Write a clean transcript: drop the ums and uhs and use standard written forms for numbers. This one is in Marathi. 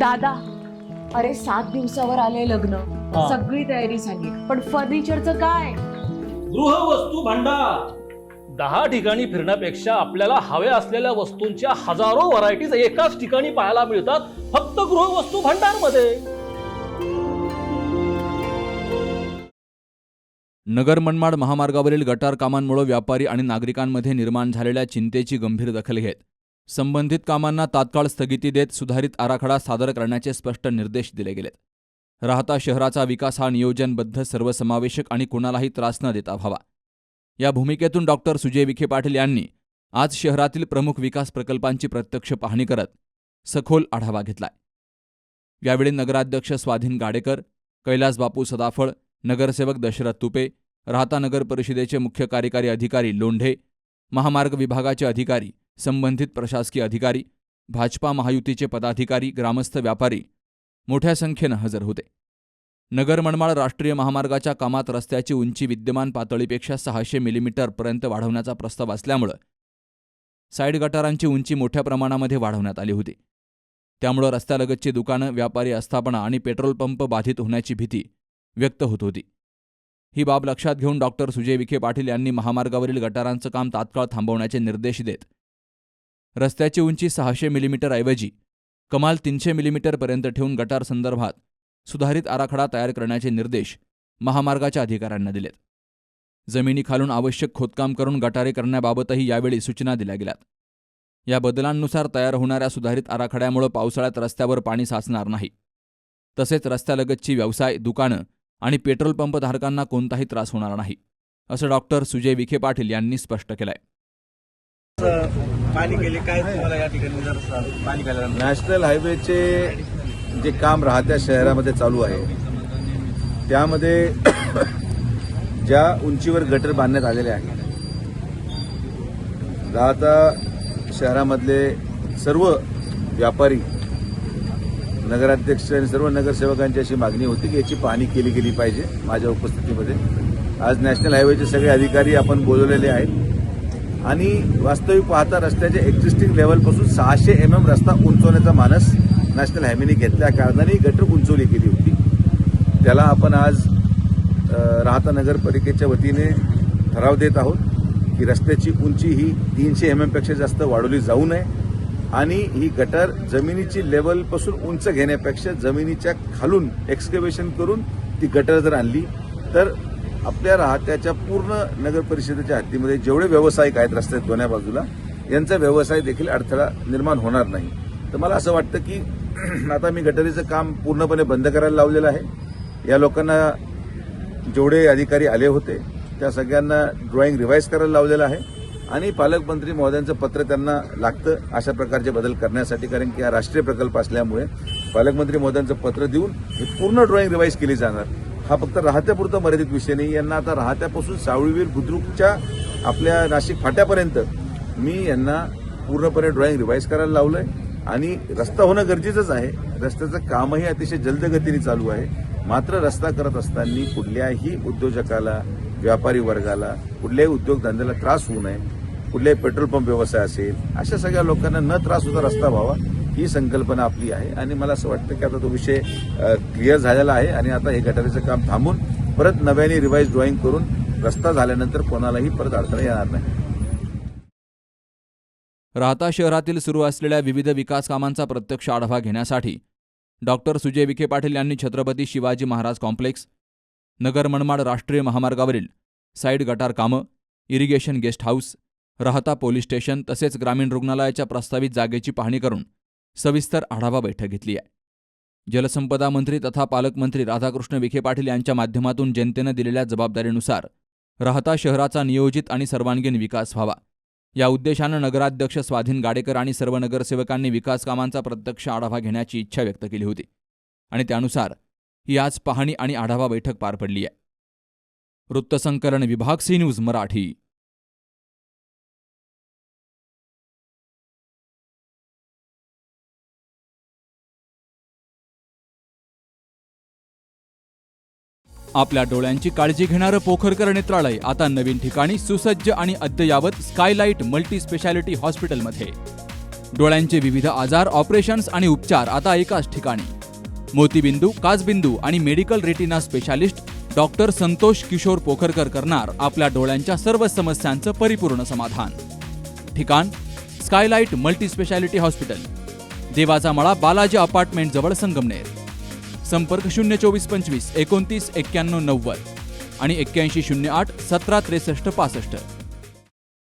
दादा, अरे 7 दिवसावर आले लग्न, सगळी तयारी झाली, पण फर्निचरचं काय? गृहवस्तू भांडार 10 ठिकाणी फिरण्यापेक्षा आपल्याला हव्या असलेल्या वस्तूंच्या हजारो व्हरायटीज एकाच ठिकाणी पाहायला मिळतात, फक्त गृहवस्तू भांडार मध्ये. नगर मनमाड महामार्गावरील गटार कामांमुळे व्यापारी आणि नागरिकांमध्ये निर्माण झालेल्या चिंतेची गंभीर दखल घेत संबंधित कामांना तात्काळ स्थगिती देत सुधारित आराखडा सादर करण्याचे स्पष्ट निर्देश दिले गेलेत. राहता शहराचा विकास हा नियोजनबद्ध, सर्वसमावेशक आणि कुणालाही त्रास न देता व्हावा, या भूमिकेतून डॉक्टर सुजय विखे पाटील यांनी आज शहरातील प्रमुख विकास प्रकल्पांची प्रत्यक्ष पाहणी करत सखोल आढावा घेतलाय. यावेळी नगराध्यक्ष स्वाधीन गाडेकर, कैलास बापू सदाफळ, नगरसेवक दशरथ तुपे, राहता नगर परिषदेचे मुख्य कार्यकारी अधिकारी लोंढे, महामार्ग विभागाचे अधिकारी, संबंधित प्रशासकीय अधिकारी, भाजपा महायुतीचे पदाधिकारी, ग्रामस्थ, व्यापारी मोठ्या संख्येनं हजर होते. नगर मनमाड राष्ट्रीय महामार्गाच्या कामात रस्त्याची उंची विद्यमान पातळीपेक्षा 600 मिलीमीटरपर्यंत वाढवण्याचा प्रस्ताव असल्यामुळं साईड गटारांची उंची मोठ्या प्रमाणामध्ये वाढवण्यात आली होती. त्यामुळं रस्त्यालगतची दुकानं, व्यापारी आस्थापना आणि पेट्रोल पंप बाधित होण्याची भीती व्यक्त होत होती. ही बाब लक्षात घेऊन डॉक्टर सुजय विखे पाटील यांनी महामार्गावरील गटारांचं काम तात्काळ थांबवण्याचे निर्देश देत रस्त्याची उंची 600 मिलीमीटर ऐवजी कमाल 300 मिलीमीटरपर्यंत ठेवून गटार संदर्भात सुधारित आराखडा तयार करण्याचे निर्देश महामार्गाच्या अधिकाऱ्यांना दिलेत. जमिनीखालून आवश्यक खोदकाम करून गटारे करण्याबाबतही यावेळी सूचना दिल्या गेल्यात. या बदलांनुसार तयार होणाऱ्या सुधारित आराखड्यामुळे पावसाळ्यात रस्त्यावर पाणी साचणार नाही, तसेच रस्त्यालगतची व्यवसाय, दुकानं आणि पेट्रोल पंप धारकांना कोणताही त्रास होणार नाही, असं डॉक्टर सुजय विखे पाटील यांनी स्पष्ट केलंय. नॅशनल हायवेचे जे काम राहत्या शहरामध्ये चालू आहे त्यामध्ये ज्या उंचीवर गटर बांधण्यात आलेले आहे, राहता शहरामधले सर्व व्यापारी, नगराध्यक्ष आणि सर्व नगरसेवकांची अशी मागणी होती की याची पाहणी केली गेली पाहिजे. माझ्या उपस्थितीमध्ये आज नॅशनल हायवेचे सगळे अधिकारी आपण बोलवलेले आहेत आणि वास्तविक पाहता रस्त्याच्या एक्झिस्टिंग लेवलपासून 600 mm रस्ता उंचवण्याचा मानस नॅशनल हायवेने घेतल्या कारणाने गटर उंचवली गेली होती. त्याला आपण आज राहता नगरपालिकेच्या वतीने ठराव देत आहोत की रस्त्याची उंची ही 300 mm पेक्षा जास्त वाढवली जाऊ नये आणि ही गटर जमिनीची लेवलपासून उंच घेण्यापेक्षा जमिनीच्या खालून एक्सकव्हेशन करून ती गटर जर आणली तर आपल्या राहत्याच्या पूर्ण नगर परिषदेच्या हद्दीमध्ये जेवढे व्यावसायिक आहेत रस्त्यात दोन्ही बाजूला, यांचा व्यवसाय देखील अडथळा निर्माण होणार नाही. तर मला असं वाटतं की आता मी गटरीचं काम पूर्णपणे बंद करायला लावलेलं आहे. या लोकांना जेवढे अधिकारी आले होते त्या सगळ्यांना ड्रॉइंग रिवाईज करायला लावलेलं आहे आणि पालकमंत्री महोदयांचं पत्र त्यांना लागतं अशा प्रकारचे बदल करण्यासाठी, कारण की हा राष्ट्रीय प्रकल्प असल्यामुळे पालकमंत्री महोदयांचं पत्र देऊन ही पूर्ण ड्रॉइंग रिवाईज केली जाणार. हा फक्त राहत्यापुरता मर्यादित विषय नाही. यांना आता राहत्यापासून सावळीवीर बुद्रुकच्या आपल्या नाशिक फाट्यापर्यंत मी यांना पूर्णपणे ड्रॉइंग रिवाईज करायला लावलंय आणि रस्ता होणं गरजेचंच आहे. रस्त्याचं कामही अतिशय जलद गतीने चालू आहे. मात्र रस्ता करत असताना कुठल्याही उद्योजकाला, व्यापारी वर्गाला, कुठल्याही उद्योगधंद्याला त्रास होऊ नये, कुठल्याही पेट्रोल पंप व्यवसाय असेल, अशा सगळ्या लोकांना न त्रास होता रस्ता व्हावा ही संकल्पना आपली आहे. आणि मला असं वाटतं की आता तो विषय क्लिअर झालेला आहे आणि आता हे गटारीचं काम थांबून परत नव्याने रिवाईज ड्रॉइंग करून रस्ता झाल्यानंतर कोणालाही परत अडचण येणार नाही. राहता शहरातील सुरू असलेल्या विविध विकास कामांचा प्रत्यक्ष आढावा घेण्यासाठी डॉक्टर सुजय विखे पाटील यांनी छत्रपती शिवाजी महाराज कॉम्प्लेक्स, नगर मनमाड राष्ट्रीय महामार्गावरील साईड गटार कामं, इरिगेशन गेस्ट हाऊस, राहता पोलीस स्टेशन तसेच ग्रामीण रुग्णालयाच्या प्रस्तावित जागेची पाहणी करून सविस्तर आढावा बैठक घेतली आहे. जलसंपदा मंत्री तथा पालकमंत्री राधाकृष्ण विखे पाटील यांच्या माध्यमातून जनतेनं दिलेल्या जबाबदारीनुसार राहता शहराचा नियोजित आणि सर्वांगीण विकास व्हावा, या उद्देशानं नगराध्यक्ष स्वाधीन गाडेकर आणि सर्व नगरसेवकांनी विकास कामांचा प्रत्यक्ष आढावा घेण्याची इच्छा व्यक्त केली होती आणि त्यानुसार ही आज पाहणी आणि आढावा बैठक पार पडली आहे. वृत्तसंकलन विभाग, सी न्यूज मराठी. आपल्या डोळ्यांची काळजी घेणारं पोखरकर नेत्रालय आता नवीन ठिकाणी सुसज्ज आणि अद्ययावत स्कायलाइट मल्टी स्पेशालिटी हॉस्पिटलमध्ये. डोळ्यांचे विविध आजार, ऑपरेशन्स आणि उपचार आता एकाच ठिकाणी. मोतीबिंदू, काचबिंदू आणि medical retina specialist doctor Santosh Kishor Pokharkar करणार आपल्या डोळ्यांच्या सर्व समस्यांचं परिपूर्ण समाधान. ठिकाण स्कायलाइट मल्टी स्पेशालिटी हॉस्पिटल, देवाचा मळा, बालाजी अपार्टमेंट जवळ, संगमनेर. संपर्क 02425 29 91 90 आणि 8108 17 63 65.